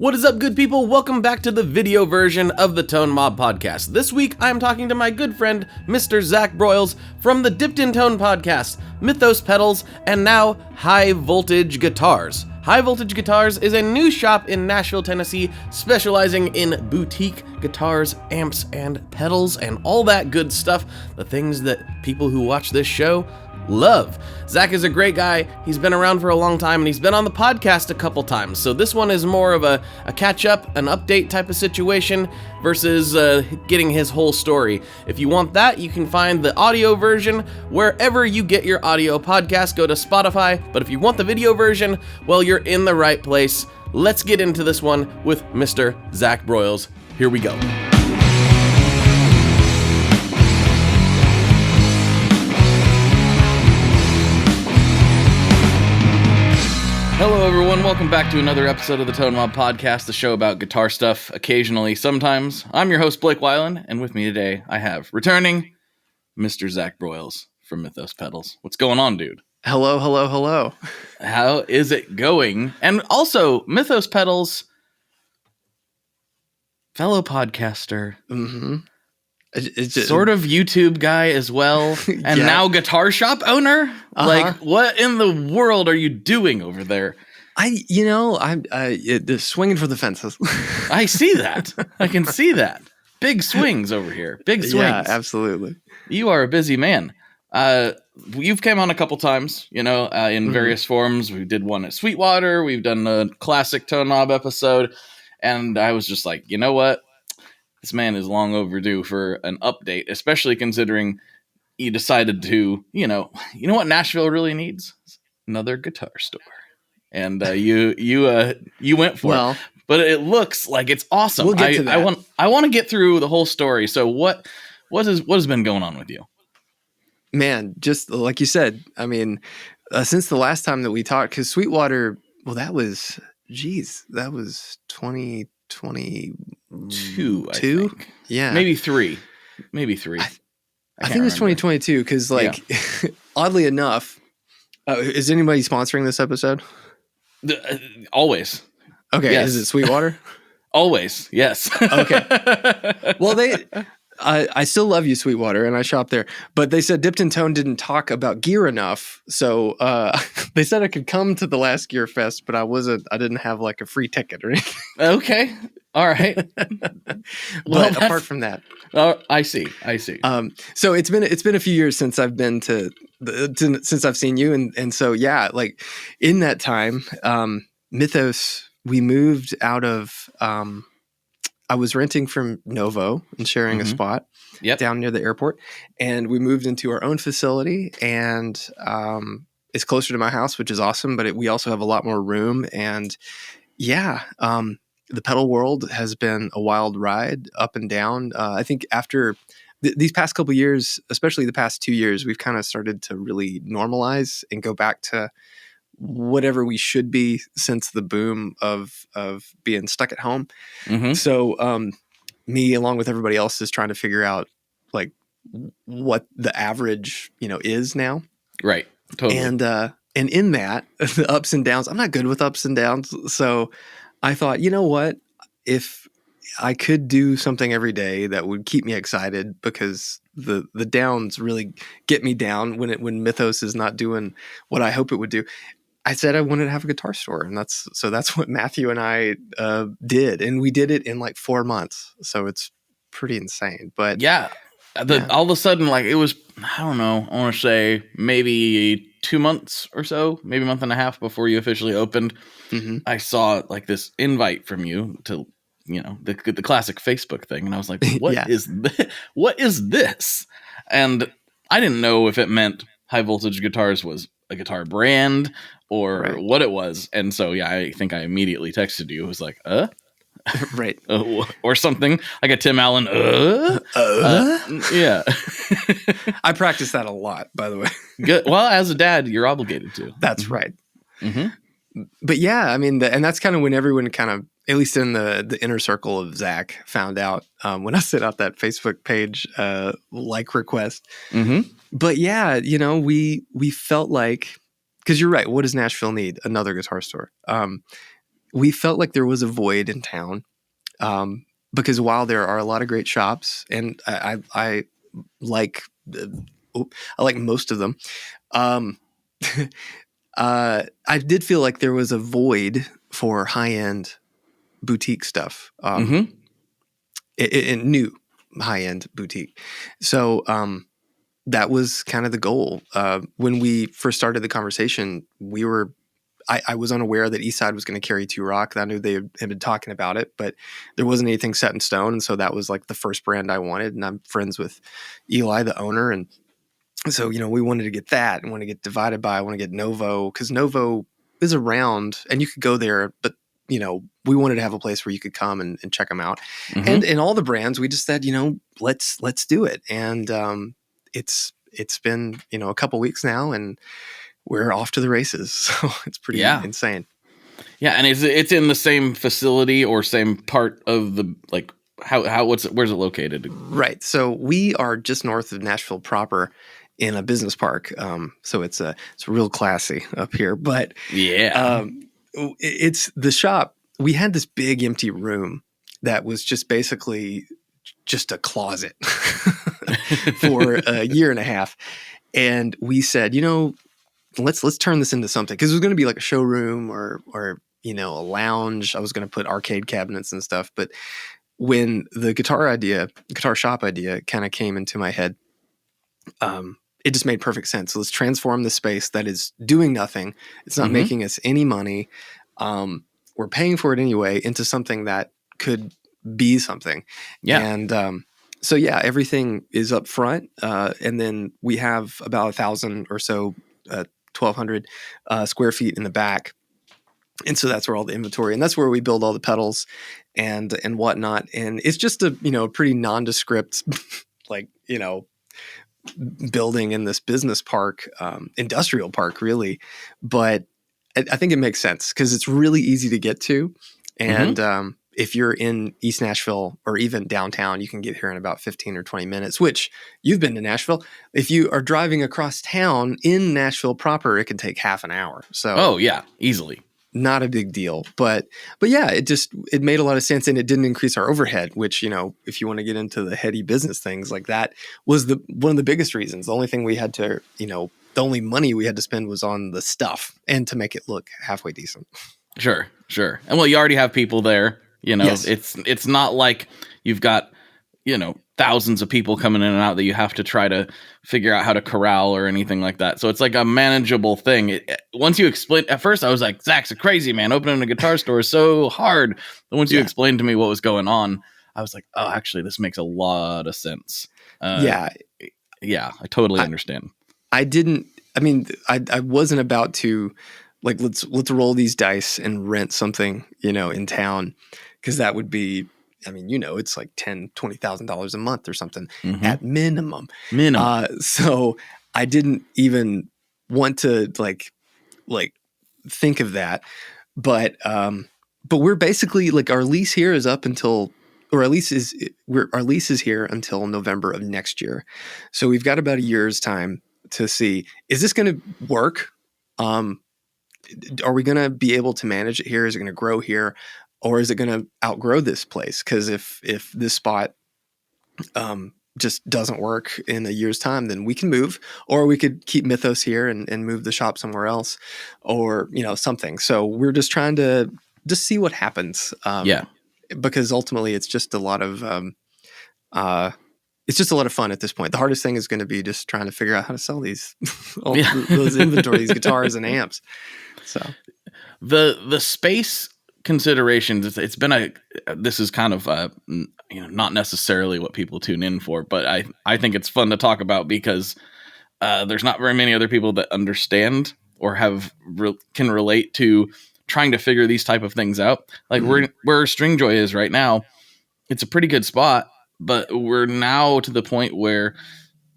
What is up, good people? Welcome back to the video version of the Tone Mob podcast. This week, I'm talking to my good friend, Mr. Zach Broyles, from the Dipped in Tone podcast, Mythos pedals, and now High Voltage Guitars. High Voltage Guitars is a new shop in Nashville, Tennessee, specializing in boutique guitars, amps, and pedals, and all that good stuff, the things that people who watch this show love. Zach is a great guy. He's been around for a long time and he's been on the podcast a couple times. So this one is more of a catch up, an update type of situation versus getting his whole story. If you want that, you can find the audio version wherever you get your audio podcast. Go to Spotify. But if you want the video version, well, you're in the right place. Let's get into this one with Mr. Zach Broyles. Here we go. Hello everyone, welcome back to another episode of the Tone Mob Podcast, the show about guitar stuff, occasionally, sometimes. I'm your host, Blake Weiland, and with me today, I have returning Mr. Zach Broyles from Mythos Pedals. What's going on, dude? Hello. How is it going? And also, Mythos Pedals, fellow podcaster, It's just, sort of YouTube guy as well, and Yeah. now guitar shop owner? Like, what in the world are you doing over there? I'm swinging for the fences. I see that. I can see that. Big swings over here. Big swings. Yeah, absolutely. You are a busy man. You've came on a couple times, in various forms. We did one at Sweetwater. We've done a classic Tone Mob episode. And I was just like, you know what? This man is long overdue for an update, especially considering you decided to, you know what Nashville really needs? Another guitar store. And you went for it. But it looks like it's awesome. We'll get to that. I want to get through the whole story. So what has been going on with you? Man, just like you said, I mean, since the last time that we talked, because Sweetwater, that was 2022. I think. Yeah. Maybe three. I think it was 2022 because, oddly enough, is anybody sponsoring this episode? Always. Okay, Yes. Is it Sweetwater? Always, yes. Okay. Well, I still love you, Sweetwater, and I shop there. But they said Dipped in Tone didn't talk about gear enough, so they said I could come to the last Gear Fest, but I didn't have like a free ticket or anything. Okay, all right. But apart from that, I see. so it's been a few years since I've been since I've seen you, and so yeah, like in that time, Mythos, we moved out of. I was renting from Novo and sharing a spot down near the airport, and we moved into our own facility, and it's closer to my house, which is awesome. But we also have a lot more room, and the pedal world has been a wild ride up and down. I think after these past couple of years, especially the past 2 years, we've kind of started to really normalize and go back to whatever we should be since the boom of being stuck at home. So me, along with everybody else, is trying to figure out like what the average is now, Right. Totally. and in that, the ups and downs, I'm not good with ups and downs, so I thought, you know what, if I could do something every day that would keep me excited, because the downs really get me down when Mythos is not doing what I hope it would do. I said I wanted to have a guitar store, and that's what Matthew and I did, and we did it in like 4 months. So it's pretty insane. But all of a sudden, like, it was, I don't know, I want to say maybe 2 months or so, maybe a month and a half before you officially opened. I saw like this invite from you to, the classic Facebook thing, and I was like, what is this? What is this? And I didn't know if it meant High Voltage Guitars was a guitar brand or what it was. And so, I think I immediately texted you. It was like, right. Or something like a Tim Allen, yeah. I practice that a lot, by the way. Good. Well, as a dad, you're obligated to. That's right. But yeah, I mean, and that's kind of when everyone kind of, at least in the inner circle of Zach, found out when I sent out that Facebook page request. But yeah, we felt like, because you're right, what does Nashville need? Another guitar store. we felt like there was a void in town, because while there are a lot of great shops, and I like I like most of them, um, I did feel like there was a void for high end boutique stuff, Mm-hmm. in new high end boutique. So that was kind of the goal. When we first started the conversation, I was unaware that Eastside was going to carry 2 Rock. I knew they had been talking about it, but there wasn't anything set in stone. And so that was like the first brand I wanted. And I'm friends with Eli, the owner. And so, we wanted to get that and want to get Divided By, I want to get Novo, because Novo is around and you could go there, but we wanted to have a place where you could come and check them out. Mm-hmm. And in all the brands, we just said, let's do it. And it's been, a couple weeks now, and we're off to the races. So it's pretty insane. Yeah. And it's in the same facility or same part of the, like, where's it located? Right. So we are just north of Nashville proper in a business park. So it's real classy up here, but it's the shop. We had this big empty room that was just basically just a closet for a year and a half. And we said, let's turn this into something, because it was going to be like a showroom or a lounge. I was going to put arcade cabinets and stuff. But when the guitar shop idea kind of came into my head, it just made perfect sense. So let's transform the space that is doing nothing. It's not making us any money. We're paying for it anyway, into something that could be something. Yeah. And so everything is up front. And then we have about 1,000 or so, 1,200 square feet in the back. And so that's where all the inventory, and that's where we build all the pedals and whatnot. And it's just a, pretty nondescript, like, building in this business park, industrial park, really. But I think it makes sense because it's really easy to get to. And if you're in East Nashville or even downtown, you can get here in about 15 or 20 minutes, which you've been to Nashville. If you are driving across town in Nashville proper, it can take half an hour. So, easily. Not a big deal, but it made a lot of sense, and it didn't increase our overhead, which, if you want to get into the heady business things, like that was one of the biggest reasons. The only thing we had to, the only money we had to spend was on the stuff and to make it look halfway decent. Sure. And you already have people there, Yes. It's not like you've got, thousands of people coming in and out that you have to try to figure out how to corral or anything like that. So it's like a manageable thing. Once you explain, at first I was like, Zach's a crazy man. Opening a guitar store is so hard. But once you explained to me what was going on, I was like, oh, actually, this makes a lot of sense. I totally understand. I wasn't about to, like, let's roll these dice and rent something, in town, because that would be, it's like $10,000, $20,000 a month or something at minimum. So I didn't even want to like think of that, but we're basically, like, our lease here is up until, or our lease is here until November of next year. So we've got about a year's time to see, is this going to work? Are we going to be able to manage it here? Is it going to grow here? Or is it going to outgrow this place? Because if this spot just doesn't work in a year's time, then we can move, or we could keep Mythos here and move the shop somewhere else, or something. So we're just trying to just see what happens. Because ultimately it's just a lot of fun at this point. The hardest thing is going to be just trying to figure out how to sell these those inventory, these guitars and amps. So the space considerations, it's been this is kind of not necessarily what people tune in for, but I think it's fun to talk about because there's not very many other people that understand or can relate to trying to figure these type of things out. Like where Stringjoy is right now, it's a pretty good spot, but we're now to the point where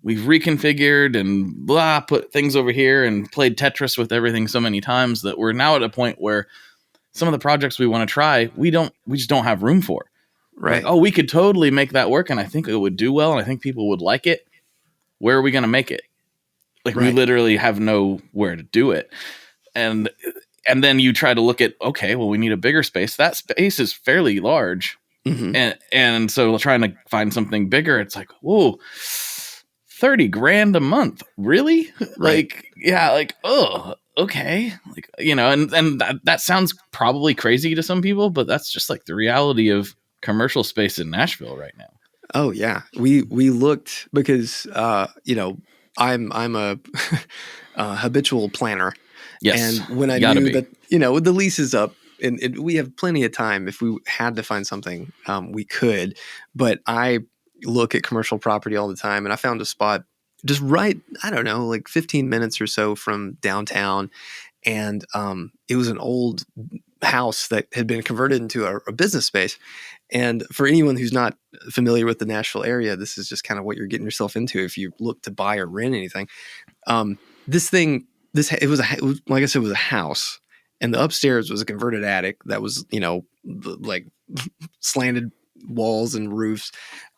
we've reconfigured and put things over here and played Tetris with everything so many times that we're now at a point where some of the projects we want to try, we just don't have room for. Right. Like, we could totally make that work, and I think it would do well, and I think people would like it. Where are we going to make it? Like, we literally have nowhere to do it. And and then you try to look at, okay, well, we need a bigger space. That space is fairly large. And so trying to find something bigger, it's like, whoa, 30 grand a month. Really? Right. Like, yeah, like, oh, okay. Like, and that sounds probably crazy to some people, but that's just like the reality of commercial space in Nashville right now. Oh yeah. We looked because, I'm a habitual planner. Yes. And when I knew that, the lease is up and we have plenty of time, if we had to find something, we could. But I look at commercial property all the time, and I found a spot just right, I don't know, like 15 minutes or so from downtown. And it was an old house that had been converted into a business space. And for anyone who's not familiar with the Nashville area, this is just kind of what you're getting yourself into if you look to buy or rent anything. It was like I said, it was a house, and the upstairs was a converted attic that was, like slanted walls and roofs.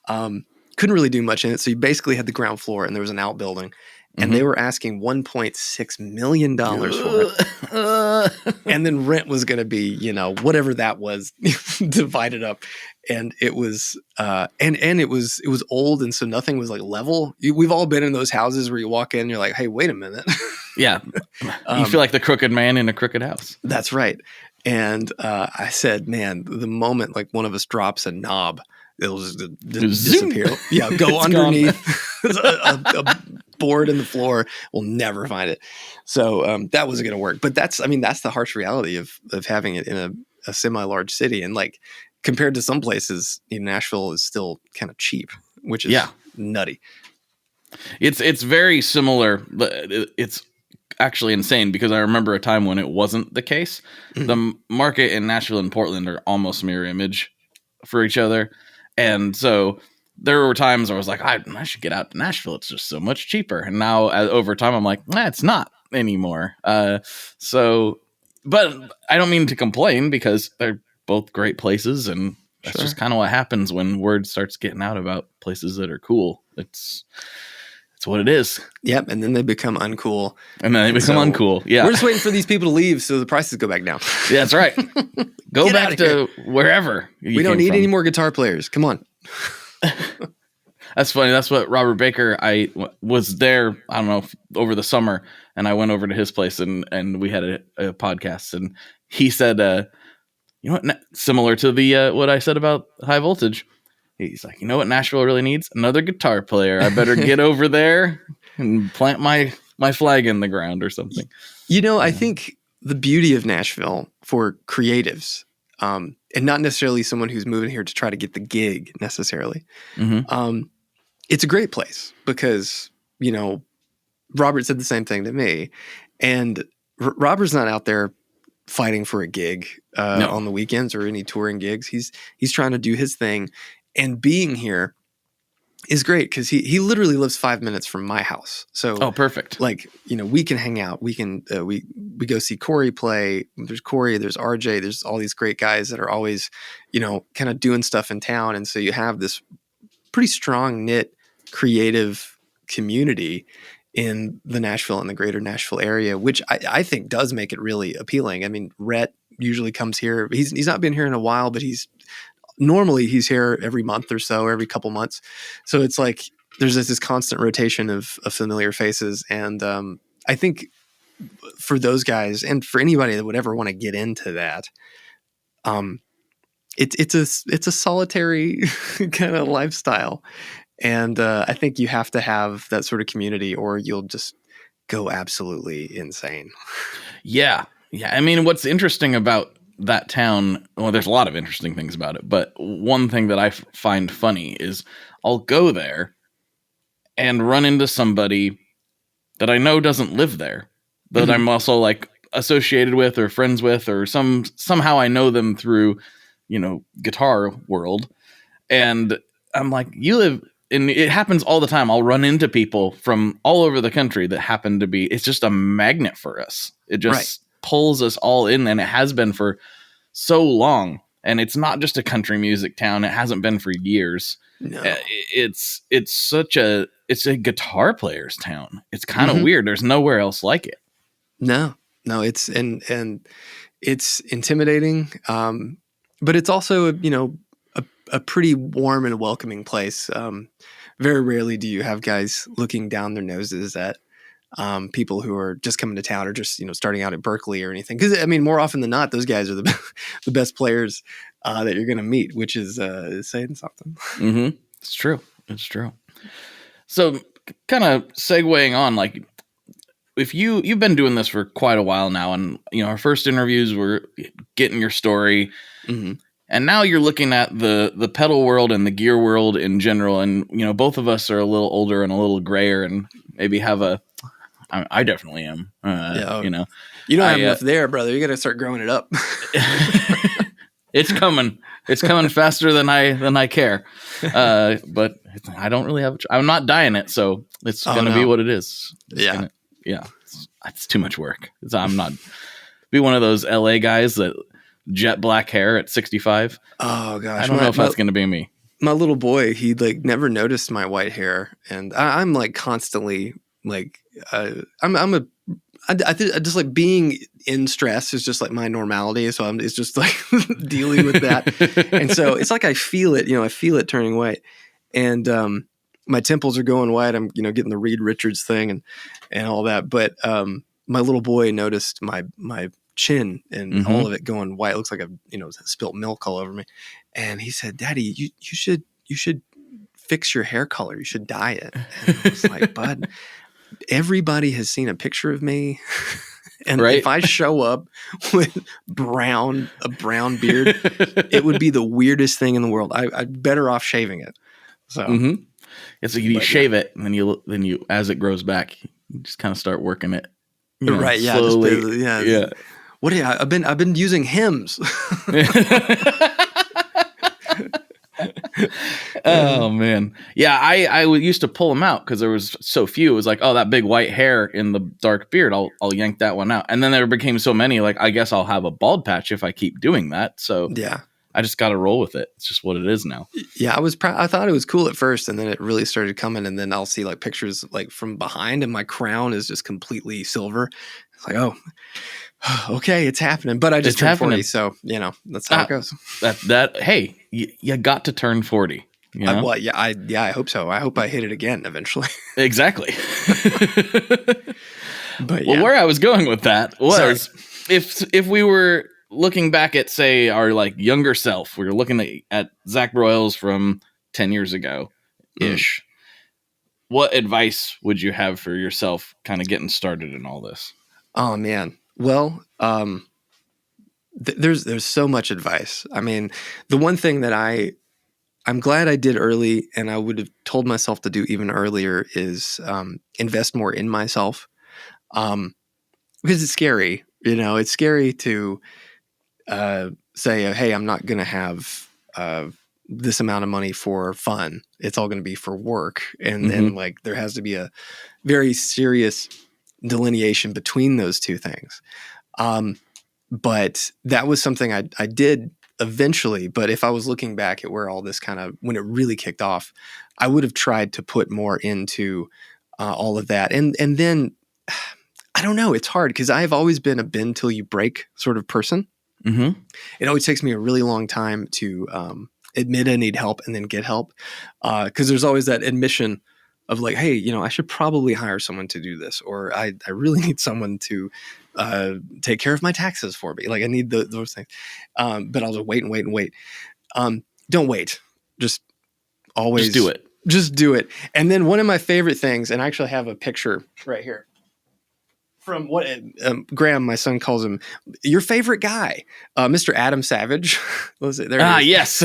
Couldn't really do much in it. So you basically had the ground floor, and there was an outbuilding, and they were asking $1.6 million for it. And then rent was going to be, whatever that was divided up. And it was, and it was old. And so nothing was like level. We've all been in those houses where you walk in and you're like, hey, wait a minute. Yeah. You feel like the crooked man in a crooked house. That's right. And I said, man, the moment like one of us drops a knob, it'll just disappear. Yeah, go underneath a board in the floor. We'll never find it. So that wasn't going to work. But that's the harsh reality of having it in a semi-large city. And like compared to some places, Nashville is still kind of cheap, which is nutty. It's very similar. It's actually insane because I remember a time when it wasn't the case. The market in Nashville and Portland are almost mirror image for each other. And so there were times where I was like, I should get out to Nashville. It's just so much cheaper. And now over time, I'm like, it's not anymore. But I don't mean to complain because they're both great places. And that's just kind of what happens when word starts getting out about places that are cool. It's what it is. Yep. And then they become uncool. Yeah. We're just waiting for these people to leave so the prices go back down. Yeah, that's right. Go back to wherever. We don't need any more guitar players. Come on. That's funny. That's what Robert Baker, I was there, I don't know, over the summer, and I went over to his place and we had a podcast, and he said, similar to the what I said about high voltage. He's like, you know what Nashville really needs? Another guitar player. I better get over there and plant my flag in the ground or something. I think the beauty of Nashville for creatives, and not necessarily someone who's moving here to try to get the gig necessarily. It's a great place because, Robert said the same thing to me, and Robert's not out there fighting for a gig on the weekends or any touring gigs. He's trying to do his thing. And being here is great because he literally lives 5 minutes from my house. So perfect. Like, we can hang out. We can we go see Corey play. There's Corey, there's RJ, there's all these great guys that are always, kind of doing stuff in town. And so you have this pretty strong knit creative community in the Nashville and the greater Nashville area, which I think does make it really appealing. I mean, Rhett usually comes here. He's not been here in a while, but normally he's here every month or so, every couple months. So it's like there's this constant rotation of familiar faces. And I think for those guys and for anybody that would ever want to get into that, it's a solitary kind of lifestyle. And I think you have to have that sort of community or you'll just go absolutely insane. Yeah. I mean, what's interesting about that town, well, there's a lot of interesting things about it, but one thing that I find funny is I'll go there and run into somebody that I know doesn't live there, that I'm also like associated with or friends with, or somehow I know them through, guitar world. And I'm like, you live, and it happens all the time. I'll run into people from all over the country that happen to be, it's just a magnet for us. It just pulls us all in, and it has been for so long. And it's not just a country music town. It hasn't been for years. No. It's a guitar player's town. It's kind of weird. There's nowhere else like it. No, No, and it's intimidating, but it's also a pretty warm and welcoming place. Very rarely do you have guys looking down their noses at people who are just coming to town or just starting out at Berkeley or anything. Because I mean, more often than not, those guys are the best players that you're going to meet, which is saying something. Mm-hmm. It's true. It's true. So, kind of segueing on, like, if you've been doing this for quite a while now, and our first interviews were getting your story, Mm-hmm. and now you're looking at the pedal world and the gear world in general, and both of us are a little older and a little grayer, and maybe have I definitely am. You don't have enough there, brother. You got to start growing it up. It's coming. It's coming faster than I care. But I don't really have. I'm not dying it, so it's gonna be what it is. It's too much work. I'm not be one of those LA guys that jet black hair at 65. Oh gosh, I don't know if that's gonna be me. My little boy, he never noticed my white hair, and I'm constantly I just being in stress is just my normality. So it's just dealing with that. And so it's I feel it, I feel it turning white, and my temples are going white. I'm, getting the Reed Richards thing and all that. But my little boy noticed my chin and all of it going white. It looks like spilt milk all over me. And he said, "Daddy, you should fix your hair color. You should dye it." And I was like, "Bud, everybody has seen a picture of me, and if I show up with a brown beard, it would be the weirdest thing in the world. I'd better off shaving it." So it's you shave it, and then you as it grows back, you just kind of start working it, right? Yeah, slowly. Yeah. What do you? I've been using hymns. Oh man, yeah. I used to pull them out because there was so few. It was like, oh, that big white hair in the dark beard. I'll yank that one out. And then there became so many. I guess I'll have a bald patch if I keep doing that. So yeah, I just got to roll with it. It's just what it is now. Yeah, I thought it was cool at first, and then it really started coming. And then I'll see pictures from behind, and my crown is just completely silver. It's like, oh, okay, it's happening. But I just turned 40, so that's how it goes. Hey, you got to turn 40. I hope so. I hope I hit it again eventually. Exactly. But where I was going with that was if we were looking back at, say, our younger self, we were looking at Zach Broyles from 10 years ago ish. What advice would you have for yourself kind of getting started in all this? Oh man. Well, there's so much advice. I mean, the one thing that I'm glad I did early, and I would have told myself to do even earlier, is invest more in myself. Because it's scary, it's scary to say, hey, I'm not going to have this amount of money for fun. It's all going to be for work. And then there has to be a very serious delineation between those two things. But that was something I did eventually. But if I was looking back at where all this when it really kicked off, I would have tried to put more into all of that. And then I don't know, it's hard because I've always been a bend till you break sort of person. Mm-hmm. It always takes me a really long time to admit I need help and then get help. Because there's always that admission of hey, I should probably hire someone to do this, or I really need someone to take care of my taxes for me. I need those things. But I'll just wait and wait and wait. Don't wait. Just always do it. Just do it. And then one of my favorite things, and I actually have a picture right here from what Graham, my son, calls him, your favorite guy, Mr. Adam Savage. What was it? There yes.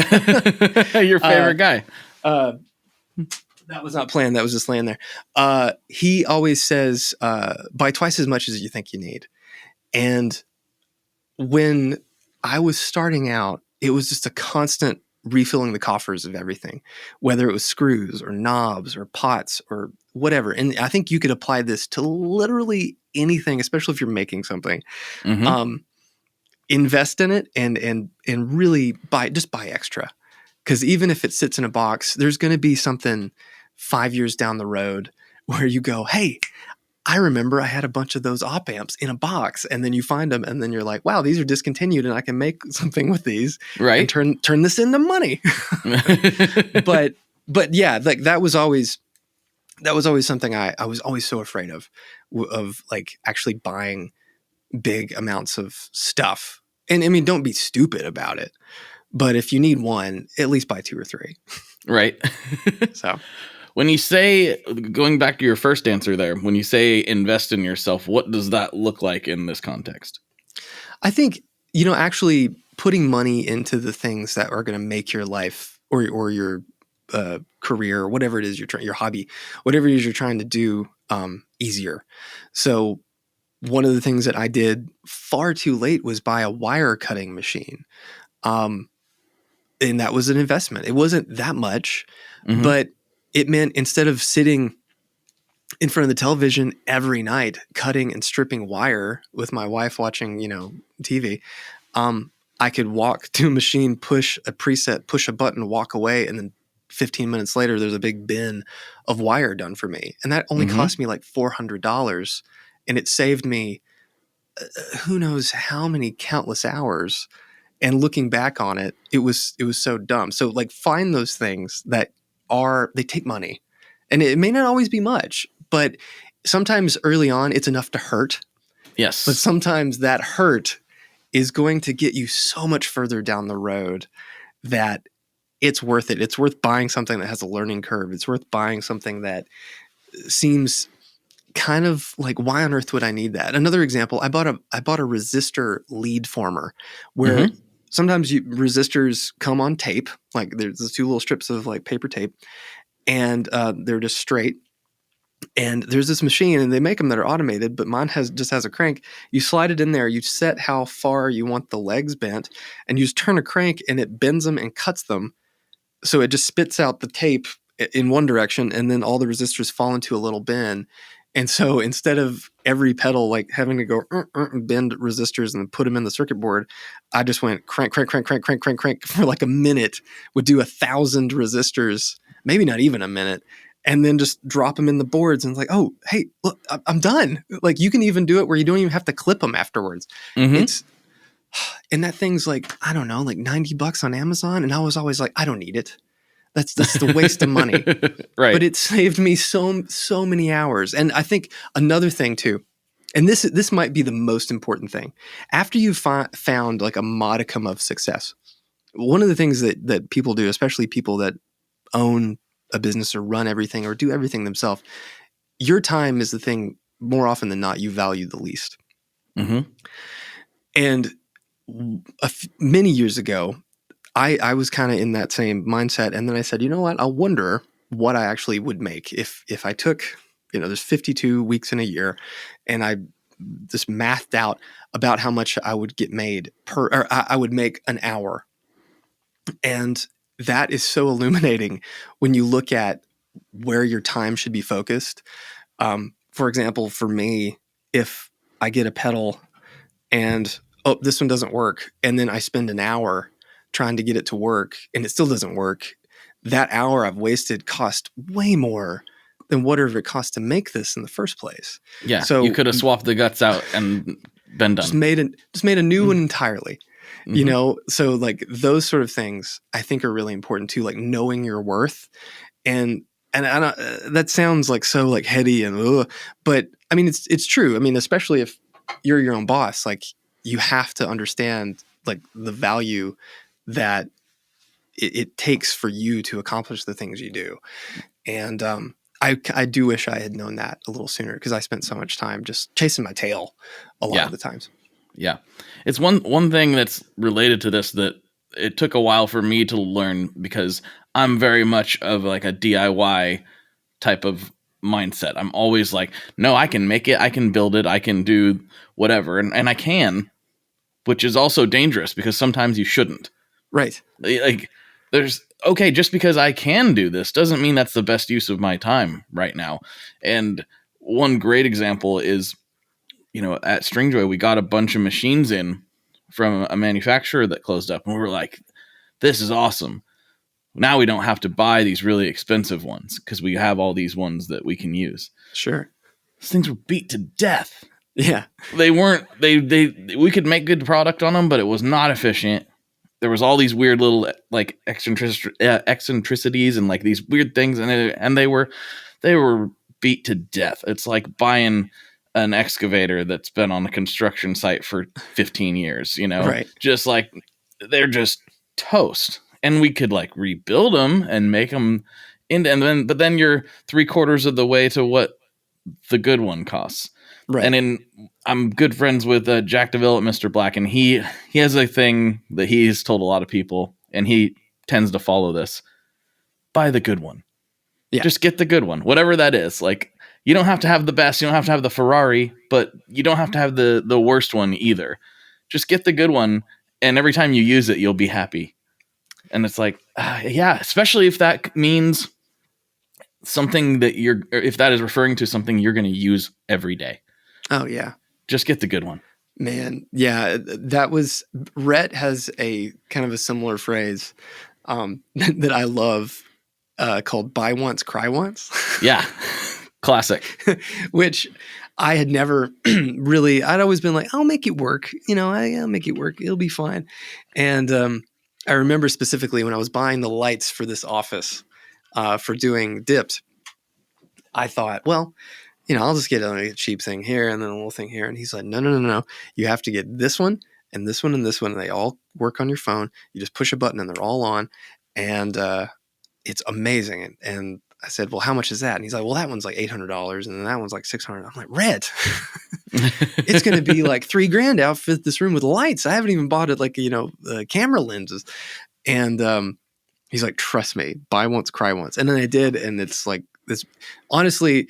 Your favorite guy. That was not planned. That was just laying there. He always says, buy twice as much as you think you need. And when I was starting out, it was just a constant refilling the coffers of everything, whether it was screws or knobs or pots or whatever. And I think you could apply this to literally anything, especially if you're making something. Mm-hmm. Invest in it and really buy extra. Because even if it sits in a box, there's going to be something 5 years down the road where you go, hey, I remember I had a bunch of those op amps in a box, and then you find them, and then you're like, wow, these are discontinued, and I can make something with these and Right. turn this into money. But yeah, like that was always something I was always so afraid of like actually buying big amounts of stuff. And I mean, don't be stupid about it, but if you need one, at least buy 2 or 3. Right. So When you say, going back to your first answer there, when you say invest in yourself, what does that look like in this context? I think, actually putting money into the things that are going to make your life or your career, whatever it is your hobby, whatever it is you're trying to do, easier. So one of the things that I did far too late was buy a wire cutting machine. And that was an investment. It wasn't that much, but it meant instead of sitting in front of the television every night cutting and stripping wire with my wife watching, TV, I could walk to a machine, push a preset, push a button, walk away, and then 15 minutes later, there's a big bin of wire done for me. And that only cost me like $400. And it saved me who knows how many countless hours. And looking back on it, it was so dumb. So like find those things that they take money. And it may not always be much, but sometimes early on it's enough to hurt. Yes. But sometimes that hurt is going to get you so much further down the road that it's worth it. It's worth buying something that has a learning curve. It's worth buying something that seems kind of like, why on earth would I need that? Another example, I bought a resistor lead former where sometimes resistors come on tape, like there's these 2 little strips of like paper tape, and they're just straight. And there's this machine, and they make them that are automated, but mine just has a crank. You slide it in there, you set how far you want the legs bent, and you just turn a crank, and it bends them and cuts them. So it just spits out the tape in one direction, and then all the resistors fall into a little bin. And so instead of every pedal like having to go bend resistors and put them in the circuit board, I just went crank for like a minute, would do 1,000 resistors, maybe not even a minute, and then just drop them in the boards. And it's like, oh, hey, look, I'm done. Like you can even do it where you don't even have to clip them afterwards. And that thing's like, I don't know, like $90 on Amazon. And I was always like, I don't need it. That's the waste of money. Right. But it saved me so many hours. And I think another thing too, and this might be the most important thing, after you've found like a modicum of success, one of the things that people do, especially people that own a business or run everything or do everything themselves, your time is the thing more often than not you value the least. And many years ago, I was kind of in that same mindset. And then I said, you know what? I wonder what I actually would make if I took, there's 52 weeks in a year, and I just mathed out about how much I would get made I would make an hour. And that is so illuminating when you look at where your time should be focused. For example, for me, if I get a pedal and, oh, this one doesn't work, and then I spend an hour trying to get it to work and it still doesn't work, that hour I've wasted cost way more than whatever it cost to make this in the first place. Yeah. So you could have swapped the guts out and been done. Just made a new one entirely. So like those sort of things I think are really important too, like knowing your worth. And I don't, that sounds like so like heady and but I mean it's true. I mean, especially if you're your own boss, like you have to understand like the value that it takes for you to accomplish the things you do. And I do wish I had known that a little sooner, because I spent so much time just chasing my tail a lot of the times. Yeah. It's one thing that's related to this that it took a while for me to learn, because I'm very much of like a DIY type of mindset. I'm always like, no, I can make it, I can build it, I can do whatever. And I can, which is also dangerous because sometimes you shouldn't. Right. Like just because I can do this doesn't mean that's the best use of my time right now. And one great example is, at Stringjoy, we got a bunch of machines in from a manufacturer that closed up, and we were like, this is awesome. Now we don't have to buy these really expensive ones because we have all these ones that we can use. Sure. those things were beat to death. Yeah. They weren't, we could make good product on them, but it was not efficient. There was all these weird little like eccentricities and like these weird things. And they were beat to death. It's like buying an excavator that's been on a construction site for 15 years, you know, Right. just like they're just toast. And we could like rebuild them and make them but then you're 3/4 of the way to what the good one costs. Right. And I'm good friends with Jack DeVille at Mr. Black, and he has a thing that he's told a lot of people, and he tends to follow this. Buy the good one. Yeah. Just get the good one, whatever that is. Like, you don't have to have the best, you don't have to have the Ferrari, but you don't have to have the worst one either. Just get the good one, and every time you use it, you'll be happy. And it's like, yeah, especially if that means something that if that is referring to something you're going to use every day. Oh, yeah. Just get the good one. Man, yeah, Rhett has a kind of a similar phrase that I love called buy once, cry once. Yeah, classic. Which I had never really, I'd always been like, I'll make it work. You know, I'll make it work. It'll be fine. And I remember specifically when I was buying the lights for this office for doing dips, I thought, well, you know, I'll just get a cheap thing here and then a little thing here. And he's like, no. You have to get this one and this one and this one. And they all work on your phone. You just push a button and they're all on. And it's amazing. And I said, well, how much is that? And he's like, well, that one's like $800 and then that one's like $600. I'm like, Red, it's going to be like $3,000 to outfit this room with lights. I haven't even bought it like, you know, camera lenses. And he's like, trust me, buy once, cry once. And then I did. And it's like this, honestly,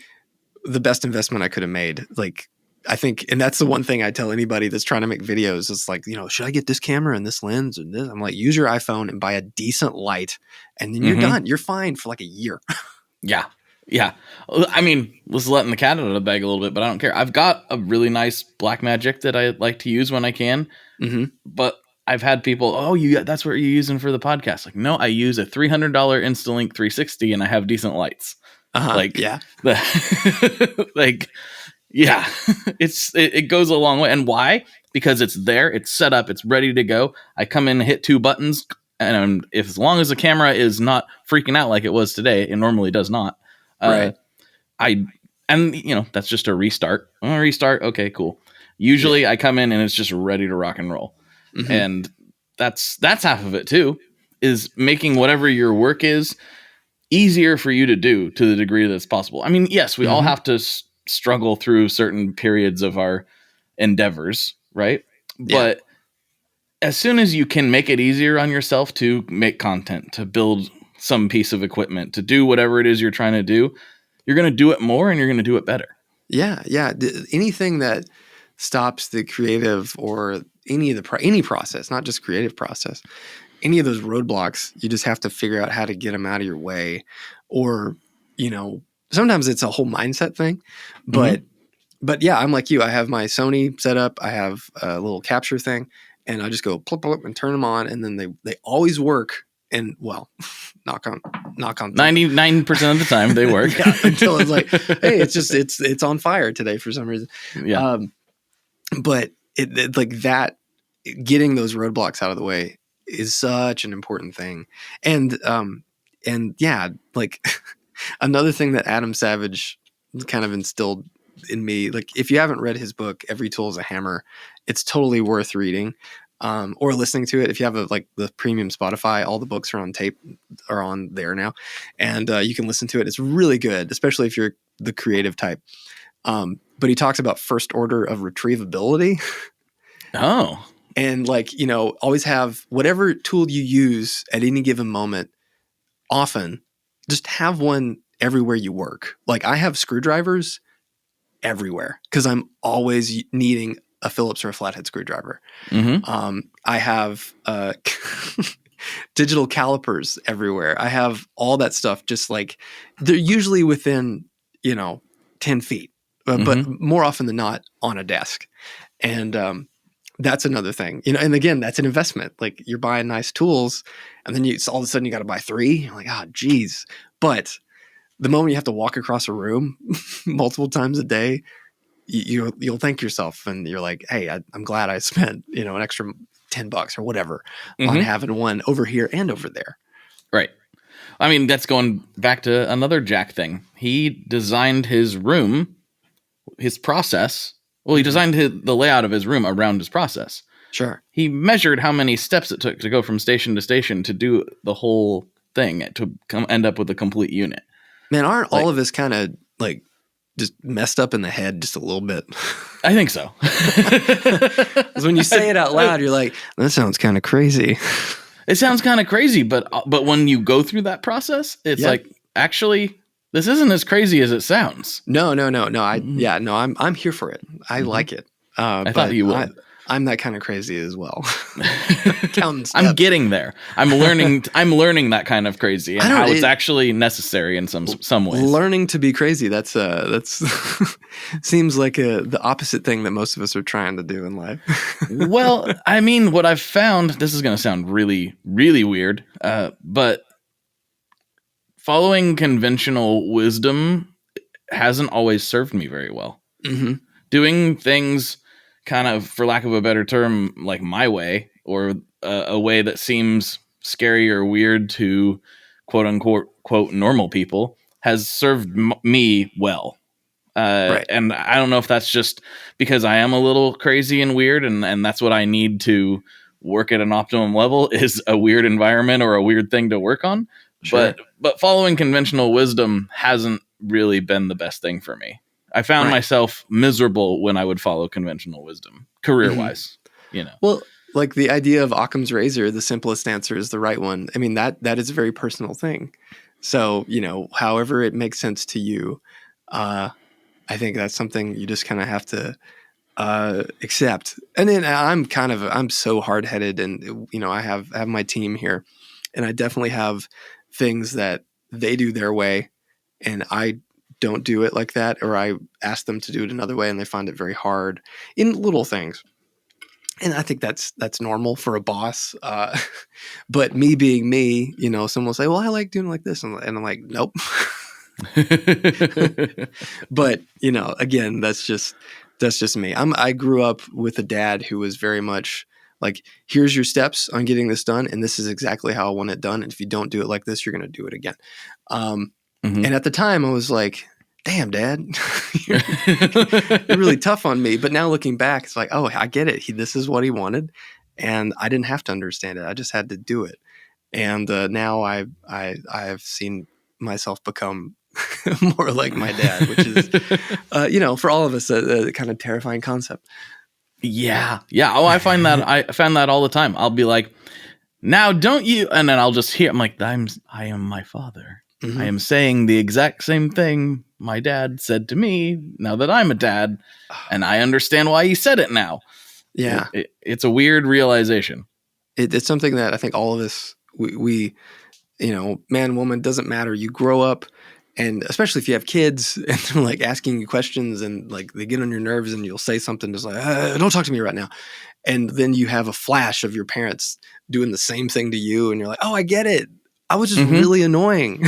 the best investment I could have made. Like, I think, and that's the one thing I tell anybody that's trying to make videos. It's like, you know, should I get this camera and this lens and this? I'm like, use your iPhone and buy a decent light and then you're done. You're fine for like a year. Yeah. Yeah. I mean, was letting the cat out of the bag a little bit, but I don't care. I've got a really nice Blackmagic that I like to use when I can, but I've had people, that's what you're using for the podcast. Like, no, I use a $300 Instalink 360 and I have decent lights. Like, yeah, like, yeah, it goes a long way. And why? Because it's there, it's set up, it's ready to go. I come in, hit 2 buttons, and as long as the camera is not freaking out like it was today, it normally does not. Right. And you know, that's just a restart. I'm gonna restart. Okay, cool. Usually I come in and it's just ready to rock and roll. And that's half of it too, is making whatever your work is easier for you to do to the degree that's possible. I mean, yes, we all have to struggle through certain periods of our endeavors, right? Yeah. But as soon as you can make it easier on yourself to make content, to build some piece of equipment, to do whatever it is you're trying to do, you're going to do it more and you're going to do it better. Yeah. Yeah. Anything that stops the creative or any process, not just creative process, any of those roadblocks, you just have to figure out how to get them out of your way. Or, you know, sometimes it's a whole mindset thing, but yeah, I'm like you. I have my Sony set up. I have a little capture thing and I just go plop, plop, and turn them on. And then they always work. And well, knock on 99% of the time they work. Yeah, until it's like, hey, it's on fire today for some reason. Yeah. But it like that, getting those roadblocks out of the way is such an important thing. And yeah, like another thing that Adam Savage kind of instilled in me, like if you haven't read his book, Every Tool is a Hammer, it's totally worth reading. Or listening to it. If you have the premium Spotify, all the books are on tape, are on there now. And you can listen to it. It's really good, especially if you're the creative type. But he talks about first order of retrievability. Oh. And like, you know, always have whatever tool you use at any given moment, often just have one everywhere you work. Like I have screwdrivers everywhere because I'm always needing a Phillips or a flathead screwdriver. I have digital calipers everywhere. I have all that stuff. Just like they're usually within, 10 feet, but more often than not on a desk. And that's another thing, and again, that's an investment. Like you're buying nice tools and then all of a sudden you got to buy 3. You're like, oh, geez. But the moment you have to walk across a room multiple times a day, you'll thank yourself, and you're like, hey, I'm glad I spent, an extra $10 or whatever on having one over here and over there. Right. I mean, that's going back to another Jack thing. He designed his room, his process. Well, he designed the layout of his room around his process. Sure. He measured how many steps it took to go from station to station to do the whole thing to end up with a complete unit. Man, aren't all of us kind of like just messed up in the head just a little bit? I think so. Because when you say it out loud, you're like, that sounds kind of crazy. It sounds kind of crazy, but when you go through that process, it's like, actually, this isn't as crazy as it sounds. No. I'm here for it. I like it. I thought you would. I'm that kind of crazy as well. Counting steps. I'm getting there. I'm learning that kind of crazy and how it's actually necessary in some ways. Learning to be crazy. That's seems like the opposite thing that most of us are trying to do in life. Well, I mean, what I've found, this is going to sound really, really weird, but following conventional wisdom hasn't always served me very well. Mm-hmm. Doing things kind of, for lack of a better term, like my way, or a way that seems scary or weird to quote unquote quote normal people, has served me well. Right. And I don't know if that's just because I am a little crazy and weird, and that's what I need to work at an optimum level, is a weird environment or a weird thing to work on. Sure. But following conventional wisdom hasn't really been the best thing for me. I found myself miserable when I would follow conventional wisdom, career-wise. Well, like the idea of Occam's razor, the simplest answer is the right one. I mean, that is a very personal thing. So, however it makes sense to you, I think that's something you just kind of have to accept. And then I'm so hard-headed, and I have my team here, and I definitely have things that they do their way, and I don't do it like that, or I ask them to do it another way and they find it very hard in little things. And I think that's normal for a boss. But me being me, someone will say, well, I like doing it like this. And I'm like, nope. But, again, that's just me. I grew up with a dad who was very much like, here's your steps on getting this done, and this is exactly how I want it done. And if you don't do it like this, you're going to do it again. And at the time, I was like, damn, Dad, you're really tough on me. But now looking back, it's like, oh, I get it. This is what he wanted, and I didn't have to understand it. I just had to do it. And now I have seen myself become more like my dad, which is, for all of us, a kind of terrifying concept. Yeah. Oh, I found that all the time. I'll be like, now don't you? And then I'll just hear, I'm like, I am my father. Mm-hmm. I am saying the exact same thing my dad said to me now that I'm a dad, and I understand why he said it now. Yeah. It's a weird realization. It's something that I think all of us, we man, woman, doesn't matter. You grow up, and especially if you have kids and they're like asking you questions and like they get on your nerves, and you'll say something just like, don't talk to me right now. And then you have a flash of your parents doing the same thing to you, and you're like, oh, I get it. I was just really annoying.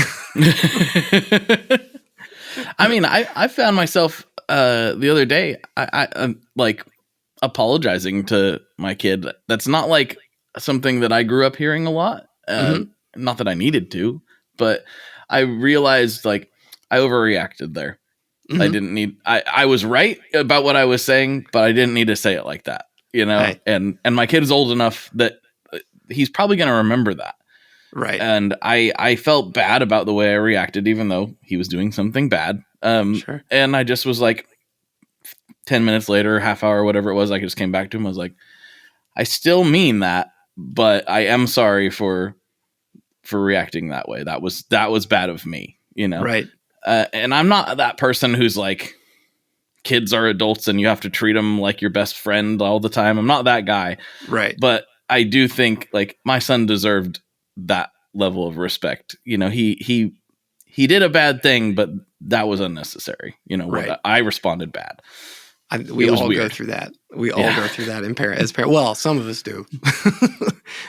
I mean, I found myself the other day, I'm like apologizing to my kid. That's not like something that I grew up hearing a lot. Not that I needed to, but I realized like I overreacted there. I was right about what I was saying, but I didn't need to say it like that, Right. And my kid is old enough that he's probably going to remember that. Right. And I felt bad about the way I reacted, even though he was doing something bad. Sure. And I just was like, 10 minutes later, half hour, whatever it was, I just came back to him. I was like, I still mean that, but I am sorry for reacting that way. That was bad of me, Right. And I'm not that person who's like, kids are adults and you have to treat them like your best friend all the time. I'm not that guy. Right. But I do think like my son deserved that level of respect. He did a bad thing, but that was unnecessary. Right. I responded bad. We all go through that. We all go through that as parents. Well, some of us do,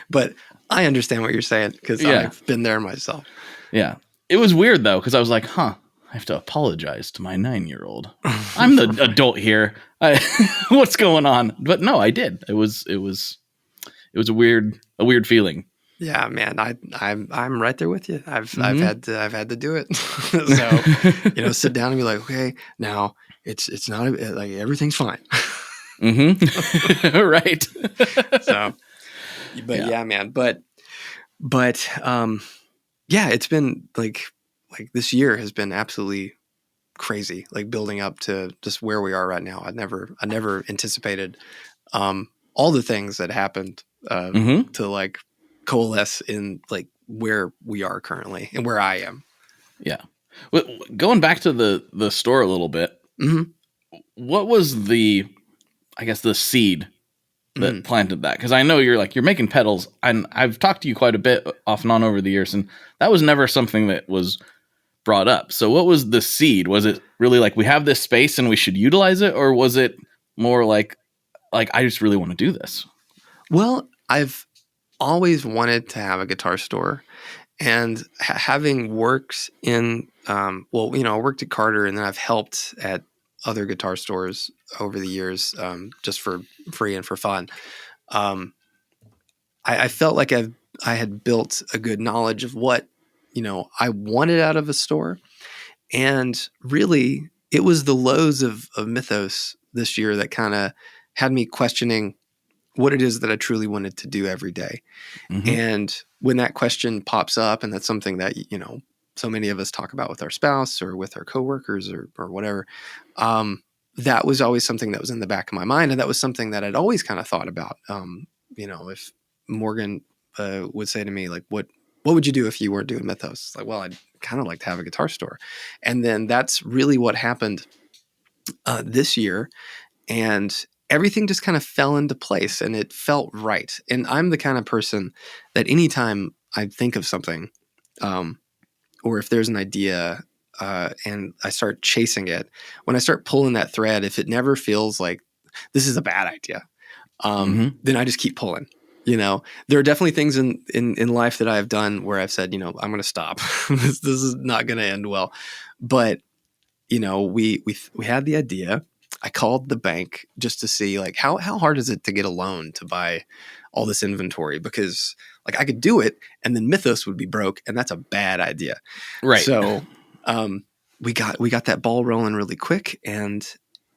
but I understand what you're saying because I've been there myself. Yeah. it was weird though, because I was like, I have to apologize to my 9-year-old. I'm the adult here. What's going on? But no, I did. It was a weird feeling. Yeah, man, I'm right there with you. I've had to do it. So, sit down and be like, okay, now it's not like everything's fine. Right. So, but yeah, man, but yeah, it's been like this year has been absolutely crazy, like building up to just where we are right now. I never anticipated all the things that happened to like coalesce in like where we are currently and where I am. Yeah. Well, going back to the store a little bit, what was the seed that planted that? Because I know you're making pedals, and I've talked to you quite a bit off and on over the years, and that was never something that was brought up. So what was the seed? Was it really like, we have this space and we should utilize it, or was it more like I just really want to do this? Well, I've always wanted to have a guitar store, and having worked in I worked at Carter, and then I've helped at other guitar stores over the years, just for free and for fun. I felt like I had built a good knowledge of what I wanted out of a store, and really it was the lows of Mythos this year that kind of had me questioning what it is that I truly wanted to do every day. And when that question pops up, and that's something that, so many of us talk about with our spouse or with our coworkers or whatever, that was always something that was in the back of my mind. And that was something that I'd always kind of thought about. If Morgan would say to me, like, what would you do if you weren't doing Mythos? Like, well, I'd kind of like to have a guitar store. And then that's really what happened this year. And everything just kind of fell into place, and it felt right. And I'm the kind of person that anytime I think of something, or if there's an idea and I start chasing it, when I start pulling that thread, if it never feels like this is a bad idea, then I just keep pulling. There are definitely things in life that I've done where I've said, I'm going to stop. this is not going to end well. But, we had the idea. I called the bank just to see like how hard is it to get a loan to buy all this inventory, because like I could do it and then Mythos would be broke, and that's a bad idea. Right. So we got that ball rolling really quick, and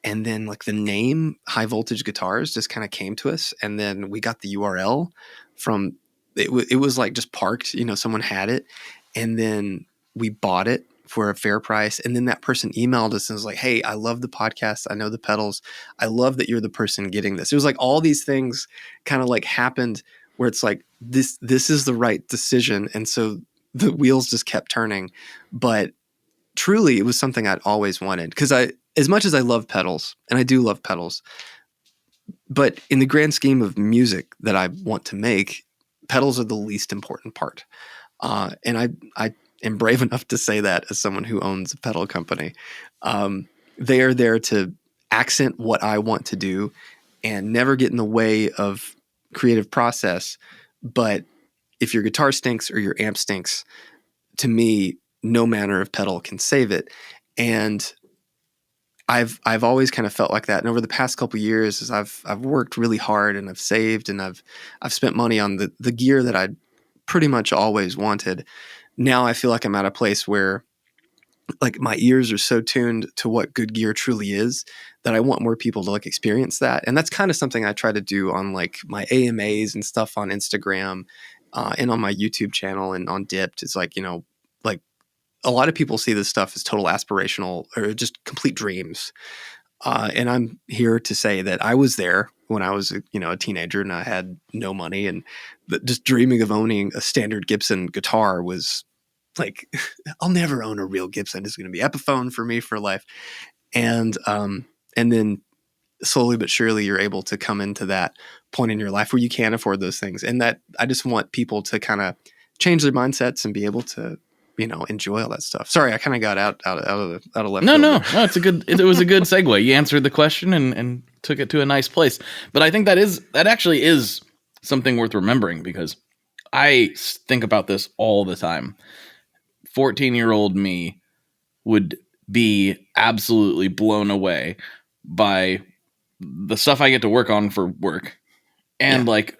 then like the name High Voltage Guitars just kind of came to us, and then we got the URL from it was like just parked, someone had it, and then we bought it for a fair price. And then that person emailed us and was like, hey, I love the podcast. I know the pedals. I love that you're the person getting this. It was like all these things kind of like happened where it's like, this is the right decision. And so the wheels just kept turning. But truly, it was something I'd always wanted, because as much as I love pedals, and I do love pedals, but in the grand scheme of music that I want to make, pedals are the least important part. And I am brave enough to say that as someone who owns a pedal company. They are there to accent what I want to do and never get in the way of creative process. But if your guitar stinks or your amp stinks, to me, no manner of pedal can save it. And I've always kind of felt like that. And over the past couple of years, as I've worked really hard and I've saved and I've spent money on the gear that I pretty much always wanted. Now I feel like I'm at a place where like my ears are so tuned to what good gear truly is that I want more people to like experience that. And that's kind of something I try to do on like my AMAs and stuff on Instagram and on my YouTube channel and on Dipped. It's like, like a lot of people see this stuff as total aspirational or just complete dreams. And I'm here to say that I was there when I was, a teenager and I had no money, and just dreaming of owning a standard Gibson guitar was like, I'll never own a real Gibson. It's going to be Epiphone for me for life. And then slowly but surely you're able to come into that point in your life where you can afford those things. And that I just want people to kind of change their mindsets and be able to, enjoy all that stuff. Sorry, I kind of got out of left. No, it was a good segue. You answered the question and took it to a nice place. But I think that actually is something worth remembering, because I think about this all the time. 14-year-old me would be absolutely blown away by the stuff I get to work on for work. And like,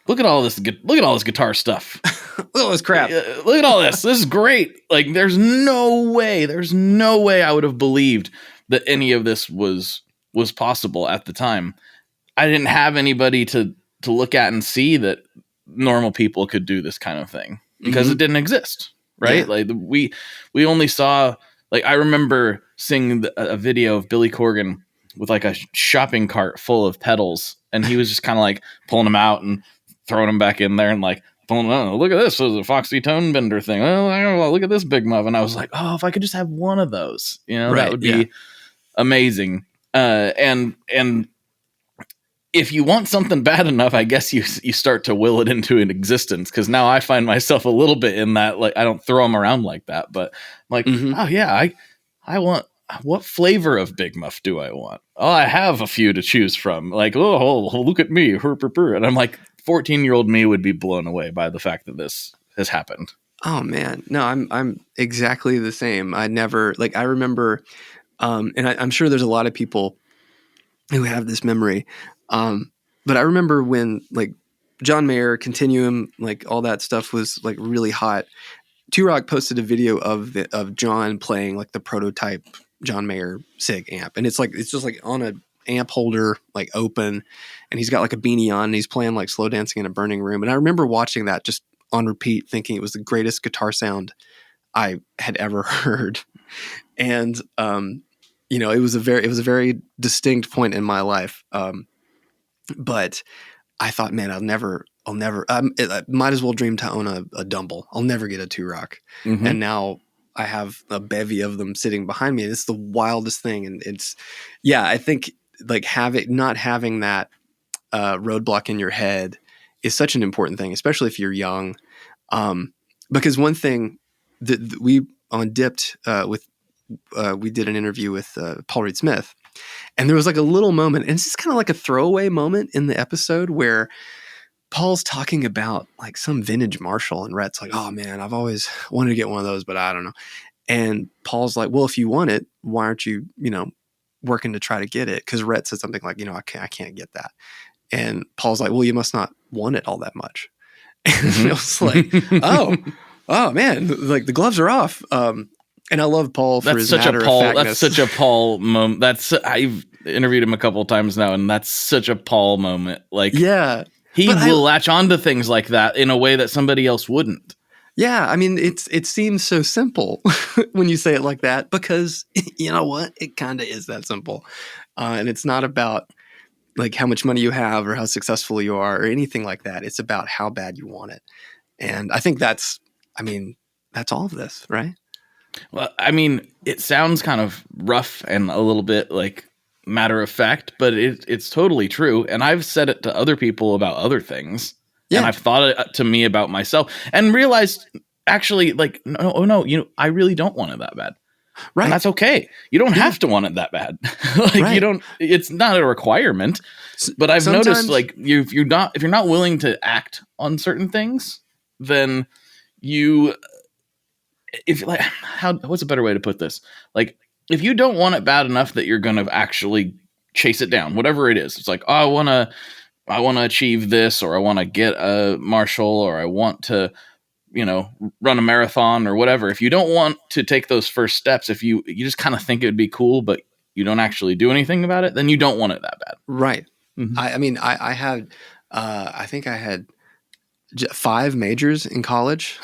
look at all this guitar stuff. Look at all this crap. Look at all this. This is great. Like, there's no way I would have believed that any of this was possible at the time. I didn't have anybody to look at and see that normal people could do this kind of thing because it didn't exist, right? Yeah. Like we only saw, like, I remember seeing a video of Billy Corgan with like a shopping cart full of pedals, and he was just kind of like pulling them out and throwing them back in there and like pulling them out. Look at this. This is a Foxy Tone Bender thing. Oh, look at this big muff. And I was like, oh, if I could just have one of those, that would be amazing. And if you want something bad enough, I guess you start to will it into an existence. Because now I find myself a little bit in that, like, I don't throw them around like that, but I'm like, oh yeah, I want, what flavor of Big Muff do I want? Oh, I have a few to choose from. Like, oh, look at me, and I'm like, 14-year-old me would be blown away by the fact that this has happened. Oh man, no, I'm exactly the same. I remember, and I'm sure there's a lot of people who have this memory. But I remember when like John Mayer, Continuum, like all that stuff was like really hot. T-Rock posted a video of John playing like the prototype John Mayer SIG amp, and it's just like on a amp holder, like open, and he's got like a beanie on, and he's playing like Slow Dancing in a Burning Room. And I remember watching that just on repeat, thinking it was the greatest guitar sound I had ever heard. And it was a very distinct point in my life. But I thought, man, I'll never, I might as well dream to own a Dumble. I'll never get a T-Rock. And now I have a bevy of them sitting behind me. It's the wildest thing. And I think like not having that roadblock in your head is such an important thing, especially if you're young. Because one thing that we on Dipped we did an interview with Paul Reed Smith, and there was like a little moment, and it's just kind of like a throwaway moment in the episode where Paul's talking about like some vintage Marshall, and Rhett's like, oh man, I've always wanted to get one of those, but I don't know. And Paul's like, well, if you want it, why aren't you, working to try to get it? Because Rhett said something like, I can't get that. And Paul's like, well, you must not want it all that much. And it was like, oh man, like the gloves are off. And I love Paul for his matter of factness. That's such a Paul moment. I've interviewed him a couple of times now, and that's such a Paul moment. Like, yeah, he will latch onto things like that in a way that somebody else wouldn't. Yeah, I mean, it seems so simple when you say it like that, because you know what? It kind of is that simple. And it's not about like how much money you have or how successful you are or anything like that. It's about how bad you want it. And I think that's all of this, right? Well, I mean, it sounds kind of rough and a little bit like matter of fact, but it's totally true. And I've said it to other people about other things. Yeah. And I've thought it to me about myself and realized actually like, no, I really don't want it that bad. Right. And that's okay. You don't have to want it that bad. You don't, it's not a requirement, but I've noticed like if you're not willing to act on certain things, then what's a better way to put this? Like, if you don't want it bad enough that you're going to actually chase it down, whatever it is, it's like, oh, I want to achieve this, or I want to get a Marshall, or I want to, run a marathon or whatever. If you don't want to take those first steps, if you just kind of think it would be cool, but you don't actually do anything about it, then you don't want it that bad. Right. Mm-hmm. I think I had 5 majors in college.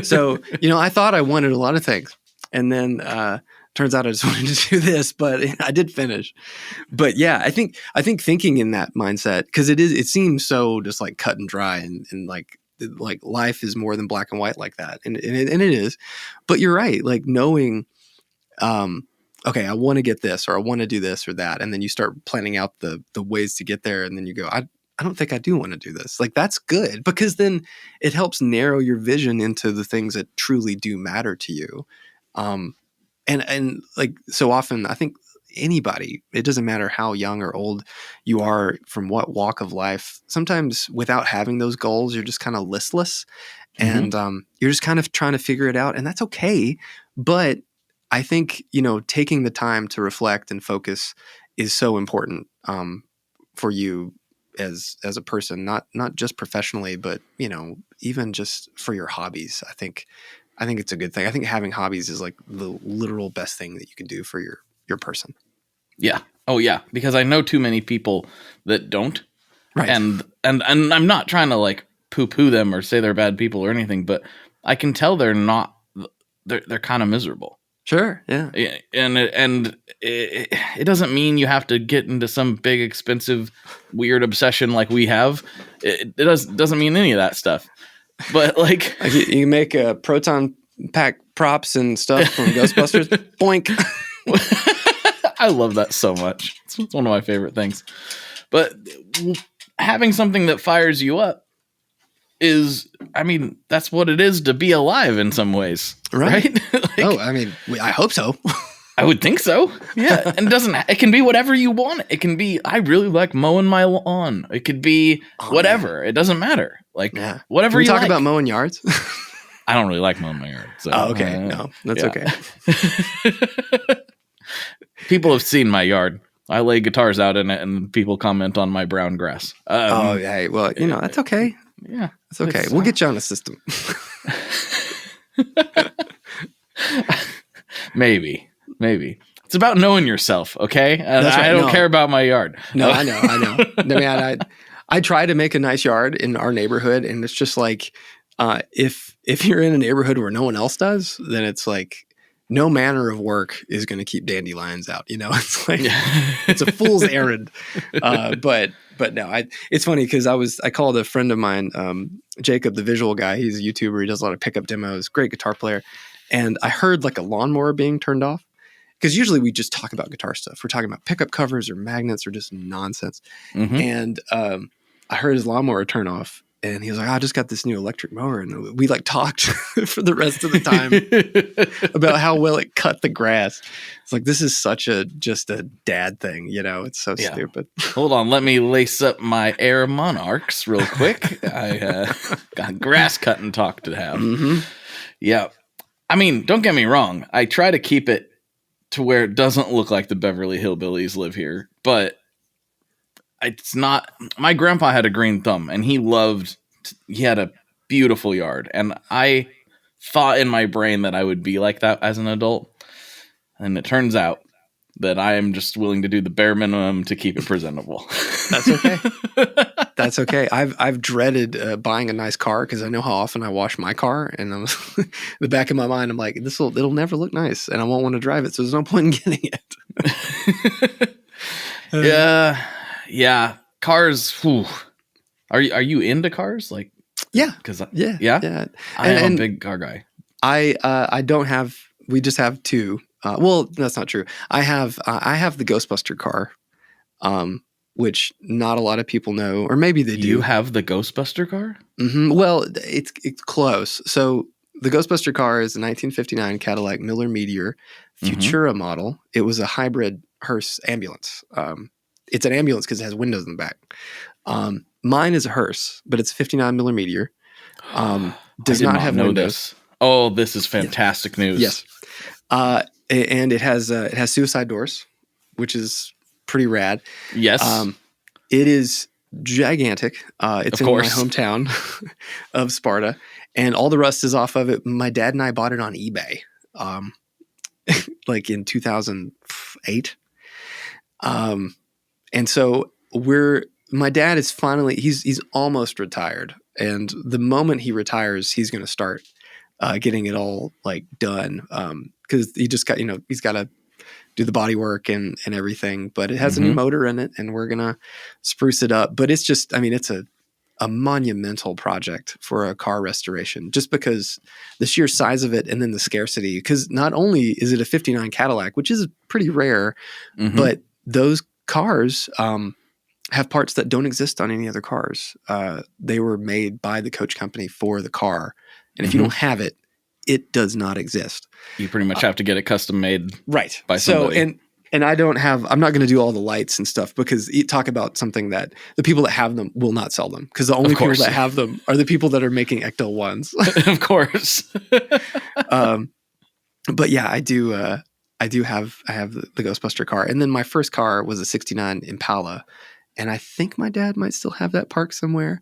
So, I thought I wanted a lot of things. And then turns out I just wanted to do this, but I did finish. But yeah, I think thinking in that mindset, because it seems so just like cut and dry and like life is more than black and white like that. And it is. But you're right. Like knowing, okay, I want to get this, or I want to do this or that. And then you start planning out the ways to get there. And then you go, I don't think I do want to do this. Like, that's good, because then it helps narrow your vision into the things that truly do matter to you. And like so often, I think anybody, it doesn't matter how young or old you are, from what walk of life, sometimes without having those goals, you're just kind of listless. and you're just kind of trying to figure it out, and that's okay. But I think, taking the time to reflect and focus is so important for you as a person, not just professionally, but even just for your hobbies. I think it's a good thing. I think having hobbies is like the literal best thing that you can do for your person. Yeah. Oh yeah. Because I know too many people that don't. Right. And I'm not trying to like poo-poo them or say they're bad people or anything, but I can tell they're kind of miserable. Sure. Yeah. And it doesn't mean you have to get into some big, expensive, weird obsession like we have. It doesn't mean any of that stuff. But like you make a proton pack props and stuff from Ghostbusters. Boink. I love that so much. It's one of my favorite things. But having something that fires you up is, that's what it is to be alive in some ways. Right? I hope so. I would think so. Yeah. And it can be whatever you want. It can be, I really like mowing my lawn. It could be whatever. Man. It doesn't matter. Like whatever can we you talk like. about mowing yards? I don't really like mowing my yard. So, okay. No, that's okay. People have seen my yard. I lay guitars out in it and people comment on my brown grass. Hey, well, that's okay. Yeah. That's okay. We'll get you on a system. Maybe. It's about knowing yourself, okay? I don't care about my yard. No, I know. I try to make a nice yard in our neighborhood, and it's just like if you're in a neighborhood where no one else does, then it's like no manner of work is going to keep dandelions out. It's like it's a fool's errand. But no, it's funny because I called a friend of mine, Jacob, the visual guy. He's a YouTuber. He does a lot of pickup demos. Great guitar player. And I heard like a lawnmower being turned off, because usually we just talk about guitar stuff. We're talking about pickup covers or magnets or just nonsense. And I heard his lawnmower turn off, and he was like, I just got this new electric mower. And we like talked for the rest of the time about how well it cut the grass. It's like, this is just a dad thing. It's so stupid. Hold on. Let me lace up my Air Monarchs real quick. I got grass cutting talk to have. Yeah. Don't get me wrong. I try to keep it to where it doesn't look like the Beverly Hillbillies live here, but it's not. My grandpa had a green thumb, and he had a beautiful yard, and I thought in my brain that I would be like that as an adult, and it turns out that I am just willing to do the bare minimum to keep it presentable. That's okay. That's okay. I've dreaded buying a nice car because I know how often I wash my car, and I'm in the back of my mind, I'm like, it'll never look nice, and I won't want to drive it, so there's no point in getting it. Yeah. Cars. Whew. Are you into cars? Like, yeah, because I am a big car guy. I don't have. We just have two. Well, that's not true. I have the Ghostbuster car. Which not a lot of people know, or maybe they do. You have the Ghostbuster car? Mm-hmm. Well, it's close. So the Ghostbuster car is a 1959 Cadillac Miller Meteor Futura model. It was a hybrid hearse ambulance. It's an ambulance because it has windows in the back. Mine is a hearse, but it's a 59 Miller Meteor. Does not have windows. This. Oh, this is fantastic news. Yes. And it has suicide doors, which is pretty rad. Yes. It is gigantic. It's in my hometown of Sparta, and all the rust is off of it. My dad and I bought it on eBay, like in 2008. And so my dad is finally, he's almost retired. And the moment he retires, he's going to start getting it all like done. Cause he just got, he's got to do the body work and everything, but it has a new motor in it, and we're going to spruce it up. But it's just, it's a monumental project for a car restoration, just because the sheer size of it and then the scarcity. Because not only is it a 59 Cadillac, which is pretty rare, but those cars have parts that don't exist on any other cars. They were made by the coach company for the car. And if you don't have it, it does not exist. You pretty much have to get it custom made, right? By somebody. So, And I'm not going to do all the lights and stuff because talk about something that the people that have them will not sell them because the only people that have them are the people that are making Ecto ones. Of course. But yeah, I have the Ghostbuster car. And then my first car was a 69 Impala. And I think my dad might still have that parked somewhere.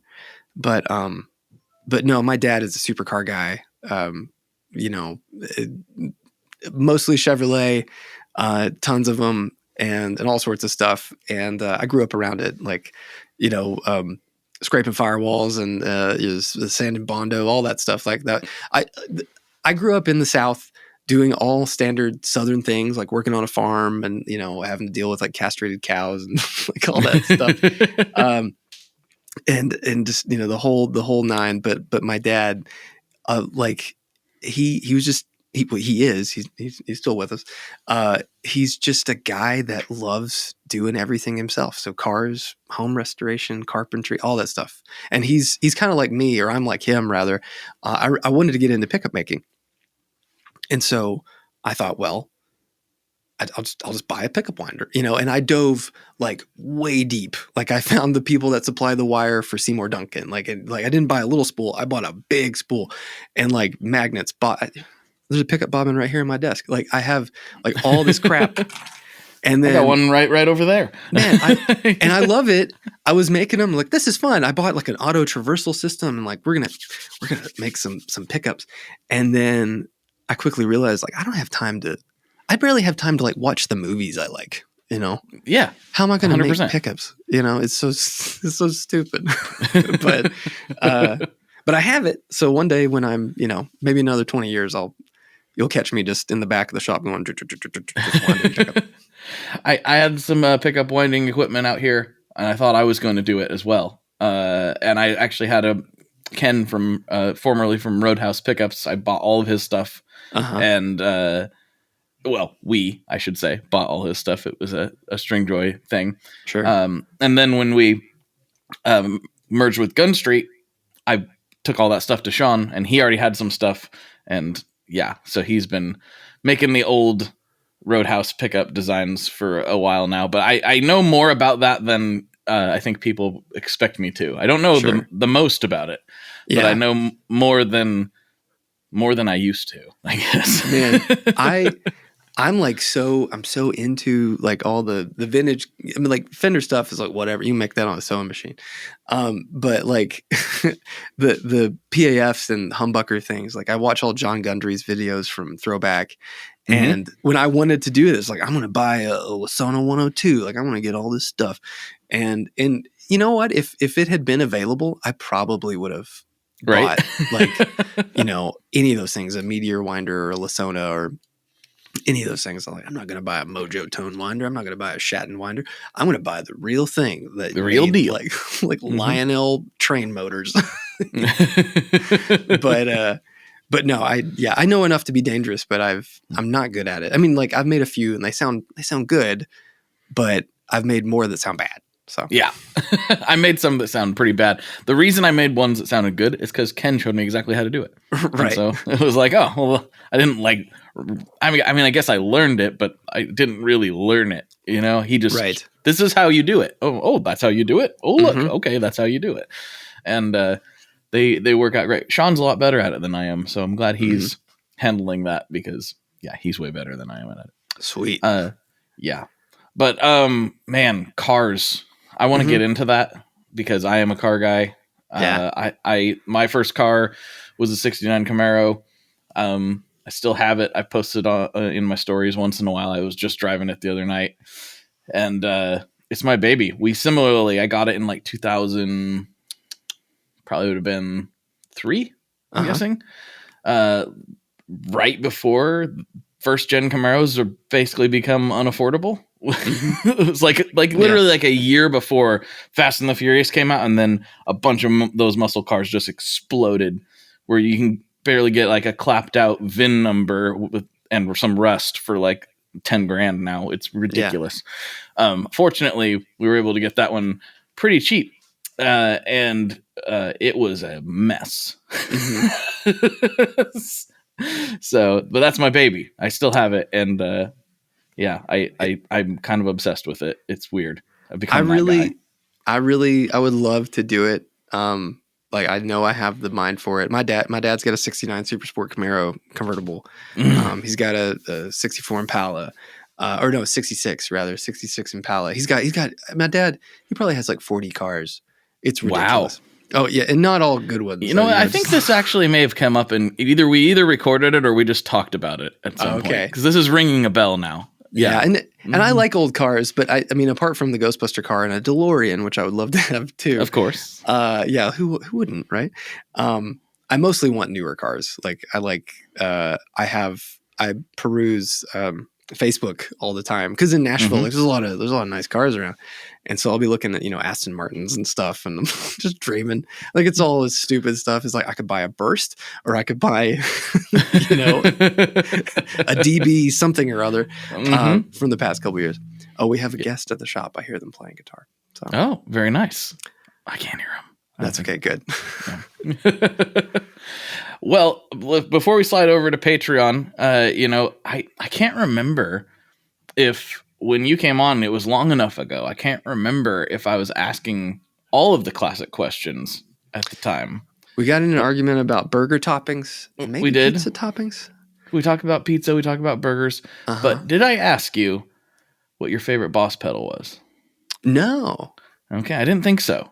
But no, my dad is a supercar guy. Mostly Chevrolet, tons of them and all sorts of stuff. And I grew up around it, like, scraping firewalls and the sand and Bondo, all that stuff like that. I grew up in the South doing all standard Southern things, like working on a farm and, having to deal with like castrated cows and like all that stuff. And just, the whole nine, but my dad, he was just, he's still with us. He's just a guy that loves doing everything himself. So cars, home restoration, carpentry, all that stuff. And he's kind of like me, or I'm like him rather. I wanted to get into pickup making. And so I thought, well, I'll just buy a pickup winder, and I dove like way deep. Like I found the people that supply the wire for Seymour Duncan. Like I didn't buy a little spool. I bought a big spool and like magnets. There's a pickup bobbin right here on my desk. Like I have like all this crap. And then I got one right over there. Man, I love it. I was making them like, this is fun. I bought like an auto traversal system and like, we're going to make some pickups. And then I quickly realized like, I barely have time to like watch the movies I like, Yeah. How am I going to make pickups? It's so stupid, but I have it. So one day when I'm, maybe another 20 years, you'll catch me just in the back of the shop going, I had some pickup winding equipment out here and I thought I was going to do it as well. And I actually had a Ken from formerly from Roadhouse Pickups. I bought all of his stuff and I should say, bought all his stuff. It was a String Joy thing. Sure. And then when we merged with Gun Street, I took all that stuff to Sean and he already had some stuff. And yeah, so he's been making the old Roadhouse pickup designs for a while now. But I know more about that than I think people expect me to. I don't know the most about it, but I know more than I used to, I guess. Man, I'm so into like all the vintage. I mean, like Fender stuff is like whatever, you can make that on a sewing machine. But like the PAFs and humbucker things, like I watch all John Gundry's videos from Throwback. And when I wanted to do this, like I'm going to buy a Lasona 102, like I want to get all this stuff. And you know what? If it had been available, I probably would have bought like, any of those things, a Meteor winder or a Lasona or any of those things. I'm not going to buy a Mojo tone winder. I'm not going to buy a Shatton winder. I'm going to buy the real thing, the real deal, like Lionel train motors. But no, I know enough to be dangerous, but I'm not good at it. I mean, like I've made a few and they sound good, but I've made more that sound bad. So yeah, I made some that sound pretty bad. The reason I made ones that sounded good is because Ken showed me exactly how to do it. Right. And so it was like, oh, well, I didn't like. I mean, I guess I learned it, but I didn't really learn it. He just This is how you do it. Oh, that's how you do it. Oh, look, okay, that's how you do it. And they work out great. Sean's a lot better at it than I am, so I'm glad he's handling that because he's way better than I am at it. Sweet. Yeah. But man, cars. I want to get into that because I am a car guy. I my first car was a 69 Camaro. I still have it. I posted in my stories once in a while. I was just driving it the other night, and it's my baby. I got it in like 2000, probably would have been 3, I'm guessing. Right before first gen Camaros are basically become unaffordable. It was like literally like a year before Fast and the Furious came out, and then a bunch of those muscle cars just exploded, where you can barely get like a clapped out VIN number and some rust for like 10 grand now. It's ridiculous. Fortunately, we were able to get that one pretty cheap, and it was a mess. So, but that's my baby. I still have it, and Yeah, I'm kind of obsessed with it. It's weird. I've I become that guy. I would love to do it. Like I know I have the mind for it. My dad's got a '69 Super Sport Camaro convertible. He's got a '64 Impala, or no, '66 rather, '66 Impala. He's got my dad. He probably has like 40 cars. It's Wow. ridiculous. Oh yeah, and not all good ones. You know, I think this actually may have come up in we either recorded it or we just talked about it at some point. Because this is ringing a bell now. Yeah, and I like old cars, but I mean, apart from the Ghostbuster car and a DeLorean, which I would love to have too. Of course. Yeah, who wouldn't, right? I mostly want newer cars. Like I peruse Facebook all the time because in Nashville there's a lot of nice cars around, and so I'll be looking at Aston Martins and stuff, and I'm just dreaming. Like it's all this stupid stuff. It's like I could buy a Burst, or I could buy a DB something or other from the past couple years. Oh, we have a guest at the shop. I hear them playing guitar. So. Oh, very nice. I can't hear him. That's okay. Good. Well, before we slide over to Patreon, I can't remember if when you came on, it was long enough ago. I can't remember if I was asking all of the classic questions at the time. We got in an argument about burger toppings. Maybe we did. Pizza toppings. We talked about pizza. We talked about burgers. But did I ask you what your favorite Boss pedal was? No. Okay, I didn't think so.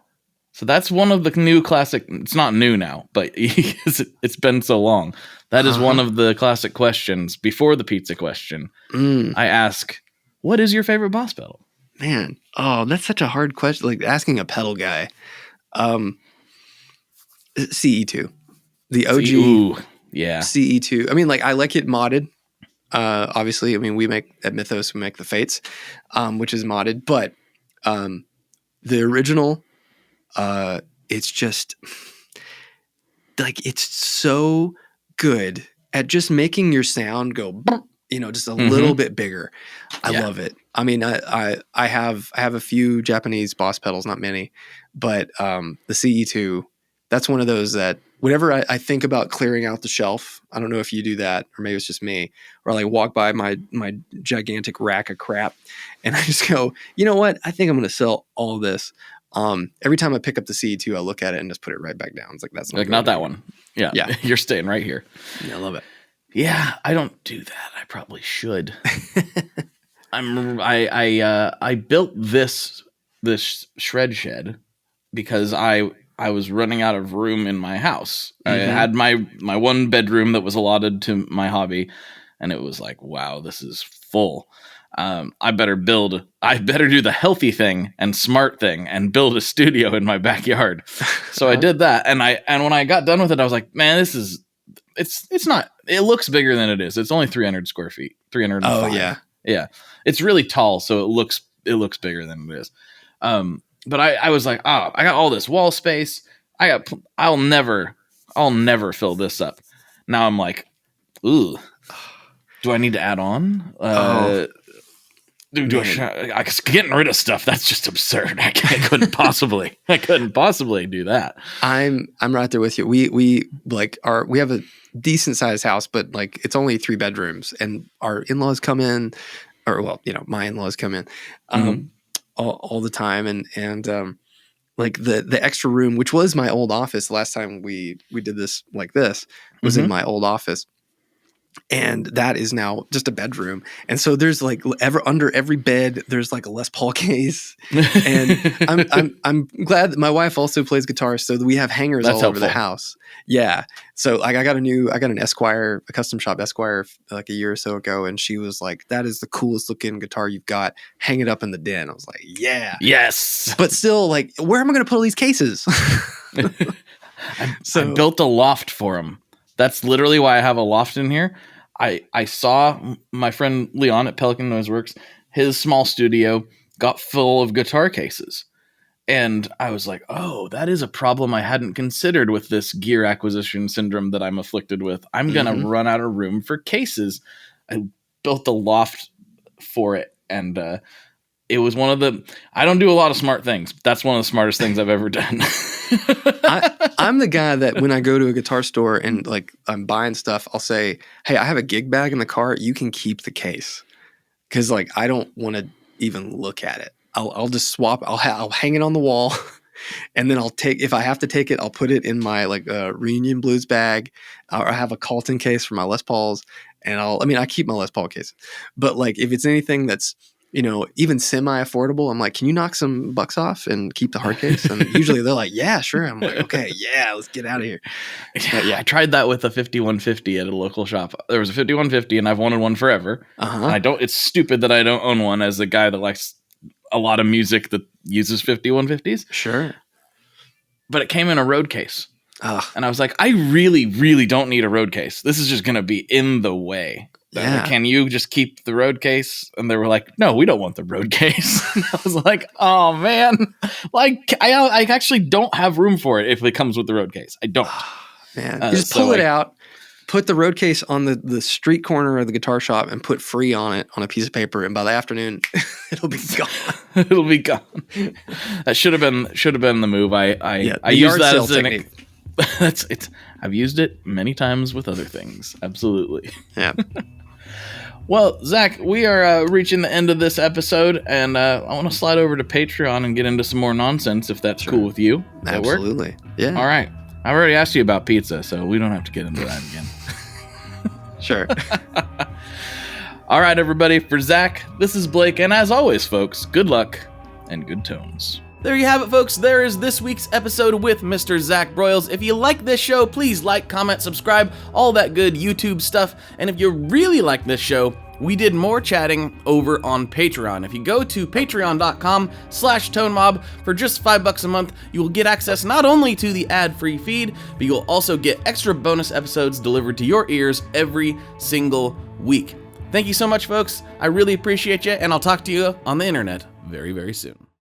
So that's one of the new classic. It's not new now, but it's been so long. That is one of the classic questions before the pizza question. I ask, what is your favorite Boss pedal? Man, oh, that's such a hard question. Like asking a pedal guy. CE2, the OG. Ooh, yeah. CE2. I mean, like I like it modded. Obviously, I mean, we make at Mythos, we make the Fates, which is modded, but the original. It's just like it's so good at just making your sound go, just a little bit bigger. I love it. I mean, I have a few Japanese Boss pedals, not many, but the CE2, that's one of those that whenever I think about clearing out the shelf, I don't know if you do that or maybe it's just me, or I like walk by my gigantic rack of crap and I just go, you know what? I think I'm going to sell all this. Every time I pick up the CE2, I look at it and just put it right back down. It's like, that's not that one. Yeah. You're staying right here. Yeah, I love it. Yeah. I don't do that. I probably should. I built this shred shed because I was running out of room in my house. I had my one bedroom that was allotted to my hobby, and it was like, wow, this is full. I better do the healthy thing and smart thing and build a studio in my backyard. So I did that. And when I got done with it, I was like, man, it's not, it looks bigger than it is. It's only 300 square feet, 305. Oh yeah. Yeah. It's really tall. So it looks bigger than it is. But I was like, I got all this wall space. I'll never fill this up. Now I'm like, ooh, do I need to add on? Getting rid of stuff, that's just absurd. I couldn't possibly do that. I'm right there with you. We have a decent sized house, but like it's only 3 bedrooms, and our in-laws come in, or my in-laws come in all the time, and like the extra room, which was my old office. The last time we did this like this was in my old office. And that is now just a bedroom. And so there's like under every bed, there's like a Les Paul case. And I'm glad that my wife also plays guitar, so that we have hangers all over the house. Yeah. So like I got an Esquire, a custom shop Esquire like a year or so ago. And she was like, that is the coolest looking guitar you've got. Hang it up in the den. I was like, yeah. Yes. But still, like, where am I going to put all these cases? I built a loft for them. That's literally why I have a loft in here. I saw my friend Leon at Pelican Noise Works, his small studio got full of guitar cases. And I was like, oh, that is a problem I hadn't considered with this gear acquisition syndrome that I'm afflicted with. I'm going to run out of room for cases. I built a loft for it. And it was I don't do a lot of smart things. That's one of the smartest things I've ever done. I'm the guy that when I go to a guitar store and like I'm buying stuff, I'll say, hey, I have a gig bag in the car. You can keep the case. because like I don't want to even look at it. I'll just swap. I'll hang it on the wall, and then I'll take, if I have to take it, I'll put it in my like reunion blues bag, or I have a Carlton case for my Les Pauls, and I keep my Les Paul case, but like if it's anything that's, even semi-affordable, I'm like, can you knock some bucks off and keep the hard case? And usually they're like, yeah, sure. I'm like, okay, yeah, let's get out of here. Yeah, I tried that with a 5150 at a local shop. There was a 5150 and I've wanted one forever. And it's stupid that I don't own one as a guy that likes a lot of music that uses 5150s. Sure. But it came in a road case. And I was like, I really, really don't need a road case. This is just going to be in the way. Yeah. Can you just keep the road case? And they were like, no, we don't want the road case. And I was like, oh man, like I actually don't have room for it if it comes with the road case. I don't. Man, you just pull it out, put the road case on the street corner of the guitar shop and put free on it on a piece of paper. And by the afternoon, it'll be gone. It'll be gone. That should have been the move. I use that as an technique. I've used it many times with other things. Absolutely. Yeah. Well, Zach, we are reaching the end of this episode, and I want to slide over to Patreon and get into some more nonsense, if that's cool with you. Does Absolutely. That work? Yeah. All right. I've already asked you about pizza, so we don't have to get into that again. Sure. All right, everybody. For Zach, this is Blake, and as always, folks, good luck and good tones. There you have it, folks. There is this week's episode with Mr. Zach Broyles. If you like this show, please like, comment, subscribe, all that good YouTube stuff. And if you really like this show, we did more chatting over on Patreon. If you go to patreon.com/tonemob for just $5 a month, you will get access not only to the ad-free feed, but you'll also get extra bonus episodes delivered to your ears every single week. Thank you so much, folks. I really appreciate you, and I'll talk to you on the internet very, very soon.